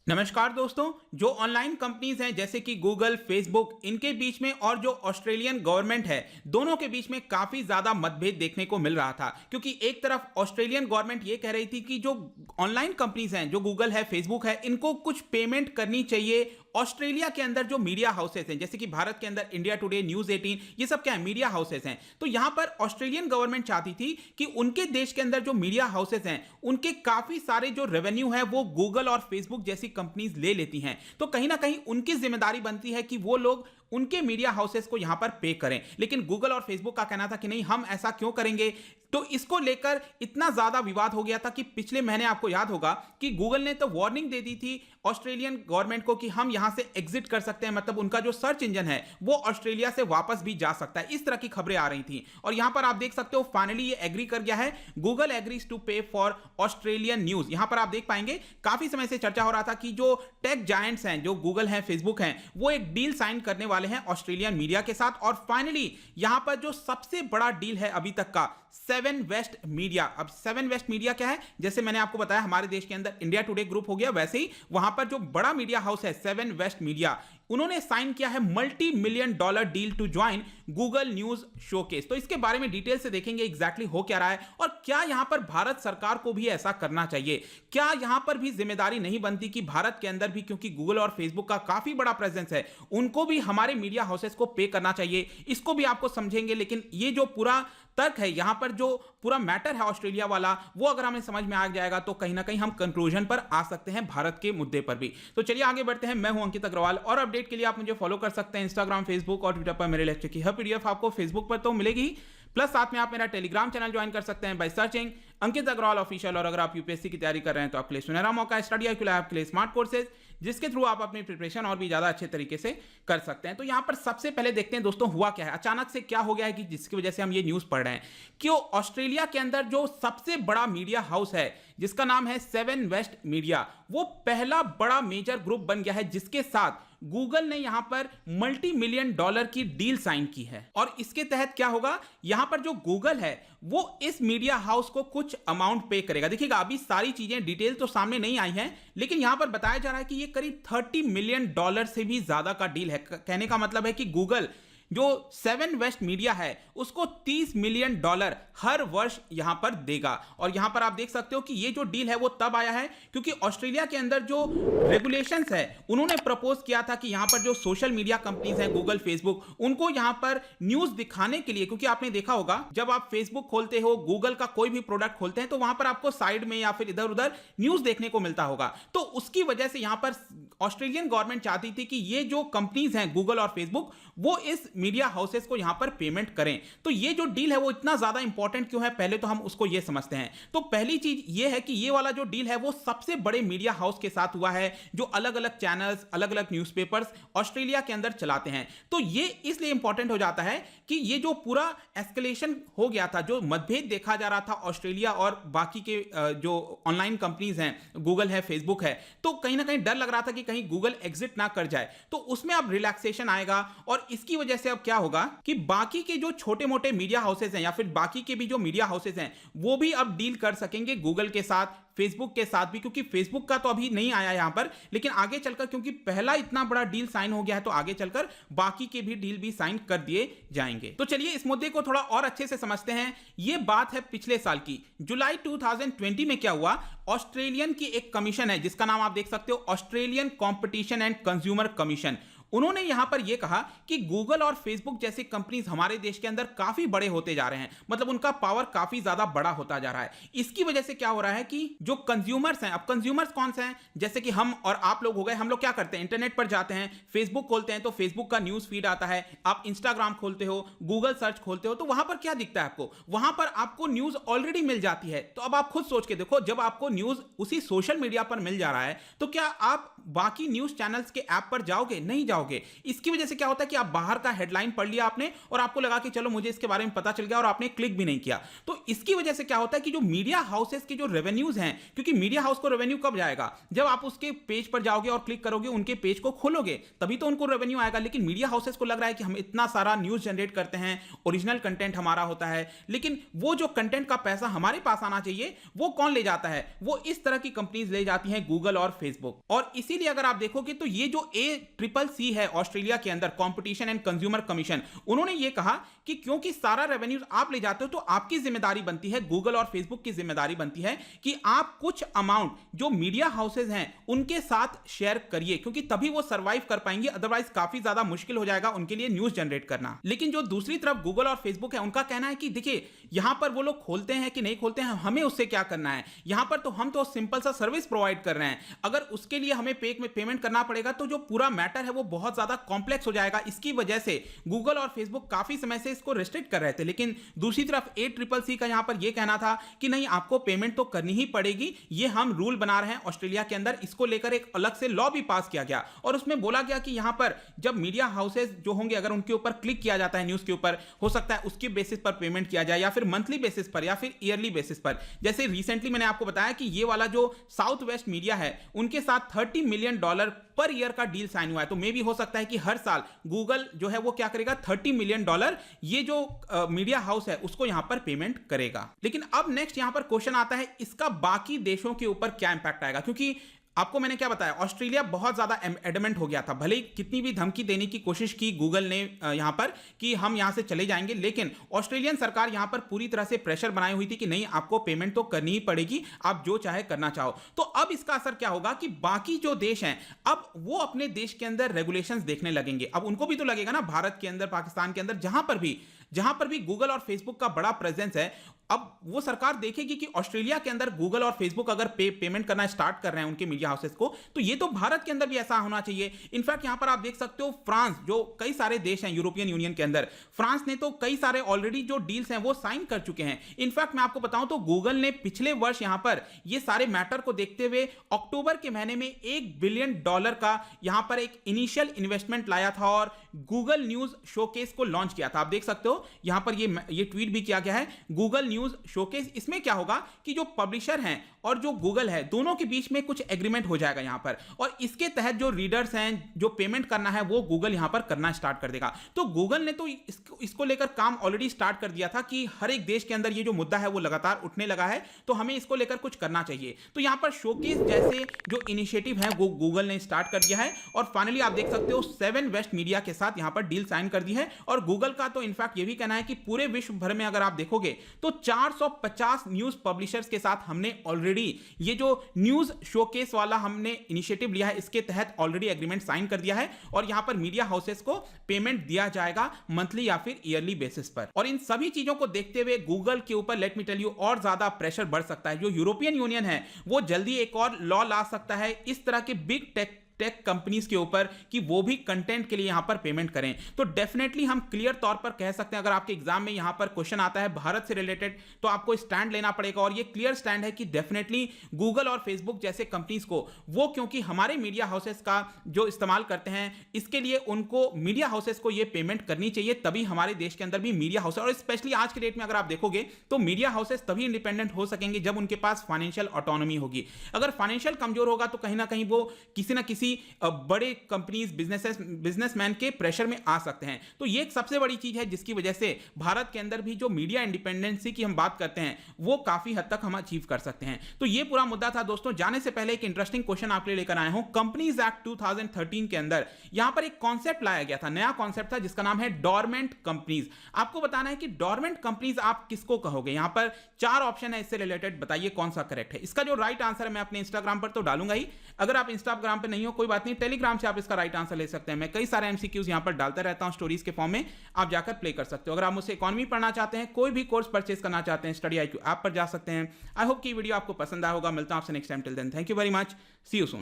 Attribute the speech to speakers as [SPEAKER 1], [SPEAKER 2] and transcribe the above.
[SPEAKER 1] नमस्कार दोस्तों। जो ऑनलाइन कंपनीज हैं जैसे कि गूगल, फेसबुक, इनके बीच में और जो ऑस्ट्रेलियन गवर्नमेंट है, दोनों के बीच में काफी ज्यादा मतभेद देखने को मिल रहा था। क्योंकि एक तरफ ऑस्ट्रेलियन गवर्नमेंट ये कह रही थी कि जो ऑनलाइन कंपनीज हैं, जो गूगल है, फेसबुक है, इनको कुछ पेमेंट करनी चाहिए ऑस्ट्रेलिया के अंदर जो मीडिया हाउसेस हैं, जैसे कि भारत के अंदर इंडिया टुडे, न्यूज 18, ये सब क्या है, मीडिया हाउसेस हैं। तो यहां पर ऑस्ट्रेलियन गवर्नमेंट चाहती थी कि उनके देश के अंदर जो मीडिया हाउसेस हैं, उनके काफी सारे जो रेवेन्यू है वो गूगल और फेसबुक जैसी कंपनीज ले लेती हैं। तो कहीं ना कहीं उनकी जिम्मेदारी बनती है कि वो लोग उनके मीडिया हाउसेस को यहां पर पे करें। लेकिन गूगल और फेसबुक का कहना था कि नहीं, हम ऐसा क्यों करेंगे। तो इसको लेकर इतना ज्यादा विवाद हो गया था कि पिछले महीने आपको याद होगा कि गूगल ने तो वार्निंग दे दी थी ऑस्ट्रेलियन गवर्नमेंट को कि हम यहां से एग्जिट कर सकते हैं, मतलब उनका जो सर्च इंजन है वो ऑस्ट्रेलिया से वापस भी जा सकता है। इस तरह की खबरें आ रही थी और यहां पर आप देख सकते हो फाइनली ये एग्री कर गया है। गूगल एग्रीज टू पे फॉर ऑस्ट्रेलियन न्यूज। यहां पर आप देख पाएंगे काफी समय से चर्चा हो रहा था कि जो टेक जायंट्स हैं, जो गूगल हैं, फेसबुक हैं, वो एक डील साइन करने वाले हैं ऑस्ट्रेलियन मीडिया के साथ। और फाइनली यहां पर जो सबसे बड़ा डील है अभी तक का, सेवन वेस्ट मीडिया। अब सेवन वेस्ट मीडिया क्या है, जैसे मैंने आपको बताया हमारे देश के अंदर इंडिया टुडे ग्रुप हो गया, वैसे ही वहां पर जो बड़ा मीडिया हाउस है सेवन वेस्ट मीडिया, उन्होंने साइन किया है multi million dollar deal to join Google News Showcase. तो इसके बारे में डिटेल से देखेंगे एग्जैक्टली हो क्या रहा है और क्या यहां पर भारत सरकार को भी ऐसा करना चाहिए। क्या यहां पर भी जिम्मेदारी नहीं बनती कि भारत के अंदर भी, क्योंकि गूगल और फेसबुक का काफी बड़ा प्रेजेंस है, उनको भी हमारे मीडिया हाउसेस को पे करना चाहिए। इसको भी आपको समझेंगे। लेकिन ये जो पूरा तर्क है, यहां पर जो पूरा मैटर है ऑस्ट्रेलिया वाला, वो अगर हमें समझ में आ जाएगा तो कहीं ना कहीं हम कंक्लूजन पर आ सकते हैं भारत के मुद्दे पर भी। तो चलिए आगे बढ़ते हैं। मैं हूं अंकित अग्रवाल और अपडेट के लिए आप मुझे फॉलो कर सकते हैं इंस्टाग्राम, फेसबुक और ट्विटर पर। मेरे लेक्चर की हर पीडीएफ आपको फेसबुक पर तो मिलेगी, प्लस साथ में आप मेरा टेलीग्राम चैनल ज्वाइन कर सकते हैं by searching Ankit Agarwal official. और अगर आप यूपीएससी की तैयारी कर रहे हैं तो आपके लिए सुनहरा मौका है स्टडी आई क्यू लैब के लिए स्मार्ट कोर्सेज, जिसके थ्रू आप अपनी प्रिपरेशन और भी ज्यादा अच्छे तरीके से कर सकते हैं। तो यहां पर सबसे पहले देखते हैं दोस्तों हुआ क्या है, अचानक से क्या हो गया है कि जिसकी वजह से हम ये न्यूज पढ़ रहे हैं कि ऑस्ट्रेलिया के अंदर जो सबसे बड़ा मीडिया हाउस है जिसका नाम है सेवन वेस्ट मीडिया, वो पहला बड़ा मेजर ग्रुप बन गया है जिसके साथ गूगल ने यहां पर मल्टी मिलियन डॉलर की डील साइन की है। और इसके तहत क्या होगा, यहां पर जो गूगल है वो इस मीडिया हाउस को कुछ अमाउंट पे करेगा। देखिएगा अभी सारी चीजें डिटेल तो सामने नहीं आई हैं, लेकिन यहां पर बताया जा रहा है कि ये करीब 30 मिलियन डॉलर से भी ज्यादा का डील है। कहने का मतलब है कि गूगल जो सेवन वेस्ट मीडिया है उसको 30 मिलियन डॉलर हर वर्ष यहां पर देगा। और यहां पर आप देख सकते हो कि ये जो डील है वो तब आया है क्योंकि ऑस्ट्रेलिया के अंदर जो रेगुलेशंस है उन्होंने प्रपोज किया था कि यहां पर जो सोशल मीडिया कंपनीज हैं गूगल, फेसबुक, उनको यहां पर न्यूज दिखाने के लिए, क्योंकि आपने देखा होगा जब आप फेसबुक खोलते हो, गूगल का कोई भी प्रोडक्ट खोलते हैं तो वहां पर आपको साइड में या फिर इधर उधर न्यूज देखने को मिलता होगा। तो उसकी वजह से यहां पर ऑस्ट्रेलियन गवर्नमेंट चाहती थी कि ये जो कंपनीज हैं गूगल और फेसबुक, वो इस मीडिया हाउसेस को यहां पर पेमेंट करें। तो ये जो डील है वो इतना ज्यादा इंपॉर्टेंट क्यों है, पहले तो हम उसको ये समझते हैं। तो पहली चीज ये है कि ये वाला जो डील है वो सबसे बड़े मीडिया हाउस के साथ हुआ है जो अलग अलग चैनल्स, अलग अलग न्यूज़पेपर्स ऑस्ट्रेलिया के अंदर चलाते हैं। तो ये इसलिए इंपॉर्टेंट हो जाता है कि ये जो पूरा एस्केलेशन हो गया था, जो मतभेद देखा जा रहा था ऑस्ट्रेलिया और बाकी के जो ऑनलाइन कंपनीज हैं, गूगल है, फेसबुक है, तो कहीं ना कहीं डर लग रहा था कि कहीं गूगल एग्जिट ना कर जाए। तो उसमें अब रिलैक्सेशन आएगा और इसकी वजह से अब क्या होगा कि बाकी के जो छोटे मोटे मीडिया हाउसेस हैं या फिर बाकी के भी जो मीडिया हाउसेस हैं वो भी अब डील कर सकेंगे गूगल के साथ, फेसबुक के साथ भी, क्योंकि फेसबुक का तो अभी नहीं आया यहां पर, लेकिन आगे चलकर क्योंकि पहला इतना बड़ा डील साइन हो गया है तो आगे चलकर बाकी के भी डील भी साइन कर दिए जाएंगे। तो चलिए इस मुद्दे को थोड़ा और अच्छे से समझते हैं। यह बात है पिछले साल की, जुलाई 2020 में क्या हुआ, ऑस्ट्रेलियन की एक कमीशन है जिसका नाम आप देख सकते हो Australian competition and consumer commission. उन्होंने यहां पर यह कहा कि गूगल और फेसबुक जैसी कंपनीज हमारे देश के अंदर काफी बड़े होते जा रहे हैं, मतलब उनका पावर काफी ज्यादा बड़ा होता जा रहा है। इसकी वजह से क्या हो रहा है कि जो कंज्यूमर्स हैं, अब कंज्यूमर्स कौन से हैं, जैसे कि हम और आप लोग हो गए, हम लोग क्या करते हैं, इंटरनेट पर जाते हैं, फेसबुक खोलते हैं तो फेसबुक का न्यूज फीड आता है, आप इंस्टाग्राम खोलते हो, गूगल सर्च खोलते हो, तो वहां पर क्या दिखता है आपको, वहां पर आपको न्यूज ऑलरेडी मिल जाती है। तो अब आप खुद सोच के देखो, जब आपको न्यूज उसी सोशल मीडिया पर मिल जा रहा है तो क्या आप बाकी न्यूज चैनल्स के ऐप पर जाओगे? नहीं जाओगे। जाओगे। इसकी वजह से क्या होता है कि आप बाहर का हेडलाइन पढ़ लिया आपने और आपको लगा कि चलो मुझे इसके बारे में पता चल गया और आपने क्लिक भी नहीं किया। तो इसकी वजह से क्या होता है कि जो मीडिया हाउसेस के जो रेवेन्यूज हैं, क्योंकि मीडिया हाउस को रेवेन्यू कब जाएगा, जब आप उसके पेज पर जाओगे और क्लिक करोगे, उनके पेज को खोलोगे, तभी तो उनको रेवेन्यू आएगा। लेकिन मीडिया हाउसेस को लग रहा है कि हम इतना सारा न्यूज जनरेट करते हैं, ओरिजिनल कंटेंट हमारा होता है, लेकिन वो जो कंटेंट का पैसा हमारे पास आना चाहिए वो कौन ले जाता है, वो इस तरह की कंपनीज ले जाती हैं, गूगल और फेसबुक। और इसीलिए अगर आप देखोगे तो ये जो ACCC है ऑस्ट्रेलिया के अंदर, कॉम्पिटिशन एंड कंज्यूमर कमीशन, उन्होंने ये कहा कि क्योंकि सारा रेवेन्यू आप ले जाते हो तो आपकी जिम्मेदारी बनती है, गूगल और फेसबुक की जिम्मेदारी बनती है कि आप कुछ अमाउंट जो मीडिया हाउसेज हैं उनके साथ शेयर करिए, क्योंकि तभी वो सर्वाइव कर पाएंगे, अदरवाइज काफी ज्यादा मुश्किल हो जाएगा उनके लिए न्यूज जनरेट करना। लेकिन जो दूसरी तरफ गूगल और फेसबुक है, उनका कहना है कि देखिए यहां पर वो लोग खोलते हैं कि नहीं खोलते हैं, हमें उससे क्या करना है, यहां पर तो हम तो सिंपल सा सर्विस प्रोवाइड कर रहे हैं, अगर उसके लिए हमें पेमेंट करना पड़ेगा तो जो पूरा मैटर है वो बहुत ज्यादा कॉम्प्लेक्स हो जाएगा। इसकी वजह से गूगल और फेसबुक काफी समय से इसको रिस्ट्रिक्ट कर रहे थे। लेकिन दूसरी तरफ ACCC का यहां पर यह कहना था कि नहीं, आपको पेमेंट तो करनी ही पड़ेगी, ये हम रूल बना रहे हैं ऑस्ट्रेलिया के अंदर। इसको लेकर एक अलग से लॉ भी पास किया गया और उसमें बोला गया कि यहां पर जब मीडिया हाउसेज जो होंगे, अगर उनके ऊपर क्लिक किया जाता है न्यूज के ऊपर, हो सकता है उसके बेसिस पर पेमेंट किया जाए, या फिर मंथली बेसिस पर, या फिर ईयरली बेसिस पर। जैसे रिसेंटली मैंने आपको बताया कि ये वाला जो साउथ वेस्ट मीडिया है, उनके साथ $30 मिलियन पर ईयर का डील साइन हुआ है। तो मे भी हो सकता है कि हर साल गूगल जो है वो क्या करेगा, $30 मिलियन ये जो मीडिया हाउस है उसको यहां पर पेमेंट करेगा। लेकिन अब नेक्स्ट यहां पर क्वेश्चन आता है, इसका बाकी देशों के ऊपर क्या इंपैक्ट आएगा, क्योंकि आपको मैंने क्या बताया, ऑस्ट्रेलिया बहुत ज्यादा एडमेंट हो गया था। भले ही कितनी भी धमकी देने की कोशिश की गूगल ने यहां पर कि हम यहां से चले जाएंगे, लेकिन ऑस्ट्रेलियन सरकार यहां पर पूरी तरह से प्रेशर बनाई हुई थी कि नहीं, आपको पेमेंट तो करनी ही पड़ेगी, आप जो चाहे करना चाहो। तो अब इसका असर क्या होगा कि बाकी जो देश हैं अब वो अपने देश के अंदर रेगुलेशंस देखने लगेंगे। अब उनको भी तो लगेगा ना, भारत के अंदर, पाकिस्तान के अंदर, जहां पर भी गूगल और फेसबुक का बड़ा प्रेजेंस है, अब वो सरकार देखेगी कि ऑस्ट्रेलिया के अंदर गूगल और फेसबुक अगर पेमेंट करना स्टार्ट कर रहे हैं उनके मीडिया हाउसेस को, तो ये तो भारत के अंदर भी ऐसा होना चाहिए। इनफैक्ट यहां पर आप देख सकते हो फ्रांस, जो कई सारे देश हैं यूरोपियन यूनियन के अंदर, फ्रांस ने तो कई सारे ऑलरेडी जो डील्स हैं वो साइन कर चुके हैं। इनफैक्ट मैं आपको बताऊं तो गूगल ने पिछले वर्ष यहां पर ये सारे मैटर को देखते हुए अक्टूबर के महीने में $1 बिलियन का यहां पर एक इनिशियल इन्वेस्टमेंट लाया था और गूगल न्यूज शोकेस को लॉन्च किया था। आप देख सकते हो यहां पर ये ट्वीट भी किया गया है, गूगल न्यूज शोकेस। इसमें क्या होगा कि जो पब्लिशर हैं और जो गूगल है, दोनों के बीच में कुछ एग्रीमेंट हो जाएगा यहां पर, और इसके तहत जो रीडर्स हैं, जो पेमेंट करना है वो गूगल यहां पर करना स्टार्ट कर देगा। तो गूगल ने तो इसको लेकर काम ऑलरेडी स्टार्ट कर दिया था कि हर एक देश के अंदर ये जो मुद्दा है वो लगातार उठने लगा है, तो हमें इसको लेकर कुछ करना चाहिए। तो यहां पर शोकेस जैसे जो इनिशिएटिव है वो गूगल ने स्टार्ट कर दिया है, और फाइनली आप देख सकते हो 7 वेस्ट मीडिया के साथ यहां पर डील साइन कर दी है। और गूगल का तो इनफैक्ट ये भी कहना है कि पूरे विश्व भर में अगर आप देखोगे तो 450 न्यूज पब्लिशर्स के साथ हमने ऑलरेडी ये जो न्यूज शोकेस वाला हमने इनिशिएटिव लिया है, इसके तहत ऑलरेडी एग्रीमेंट साइन कर दिया है, और यहां पर मीडिया हाउसेस को पेमेंट दिया जाएगा मंथली या फिर ईयरली बेसिस पर। और इन सभी चीजों को देखते हुए गूगल के ऊपर, लेट मी टेल यू, और ज्यादा प्रेशर बढ़ सकता है। जो यूरोपियन यूनियन है वो जल्दी एक और लॉ ला सकता है इस तरह के बिग टेक कंपनीज के ऊपर कि वो भी कंटेंट के लिए यहां पर पेमेंट करें। तो डेफिनेटली हम क्लियर तौर पर कह सकते हैं, अगर आपके एग्जाम में यहां पर क्वेश्चन आता है भारत से रिलेटेड, तो आपको स्टैंड लेना पड़ेगा, और ये क्लियर स्टैंड है कि डेफिनेटली गूगल और फेसबुक जैसे कंपनीज को, वो क्योंकि हमारे मीडिया हाउसेस का जो इस्तेमाल करते हैं, इसके लिए उनको मीडिया हाउसेस को ये पेमेंट करनी चाहिए, तभी हमारे देश के अंदर भी मीडिया हाउस, और स्पेशली आज के डेट में अगर आप देखोगे तो मीडिया हाउसेस तभी इंडिपेंडेंट हो सकेंगे जब उनके पास फाइनेंशियल ऑटोनॉमी होगी। अगर फाइनेंशियल कमजोर होगा तो कहीं ना कहीं वो किसी ना किसी बड़े कंपनीज, बिजनेसमैन के प्रेशर में आ सकते हैं। तो ये एक सबसे बड़ी चीज है जिसकी वजह से भारत के अंदर भी जो मीडिया इंडिपेंडेंसी की हम बात करते हैं वो काफी हद तक हम अचीव कर सकते हैं। तो ये पूरा मुद्दा था दोस्तों। जाने से पहले एक इंटरेस्टिंग क्वेश्चन आपके लिए लेकर आया हूं। कंपनीज एक्ट 2013 के अंदर यहां पर एक कॉन्सेप्ट लाया गया था, नया कॉन्सेप्ट था जिसका नाम है डोरमेंट कंपनीज। आपको बताना है कि डोरमेंट कंपनीज आप किसको कहोगे। यहां पर 4 ऑप्शन है इससे रिलेटेड, बताइए कौन सा करेक्ट है। इसका जो राइट आंसर है मैं अपने इंस्टाग्राम पर तो डालूंगा ही, अगर आप इंस्टाग्राम पर नहीं हो कोई बात नहीं, टेलीग्राम से आप इसका राइट आंसर ले सकते हैं। मैं कई सारे एमसीक्यूज यहां पर डालता रहता हूं स्टोरीज के फॉर्म में, आप जाकर प्ले कर सकते हो। अगर आप मुझसे इकोनॉमी पढ़ना चाहते हैं, कोई भी कोर्स परचेज करना चाहते हैं, स्टडी IQ ऐप पर जा सकते हैं। आई होप कि वीडियो आपको पसंद आया होगा। मिलता हूं आपसे next time. Till then thank you very much, see you soon.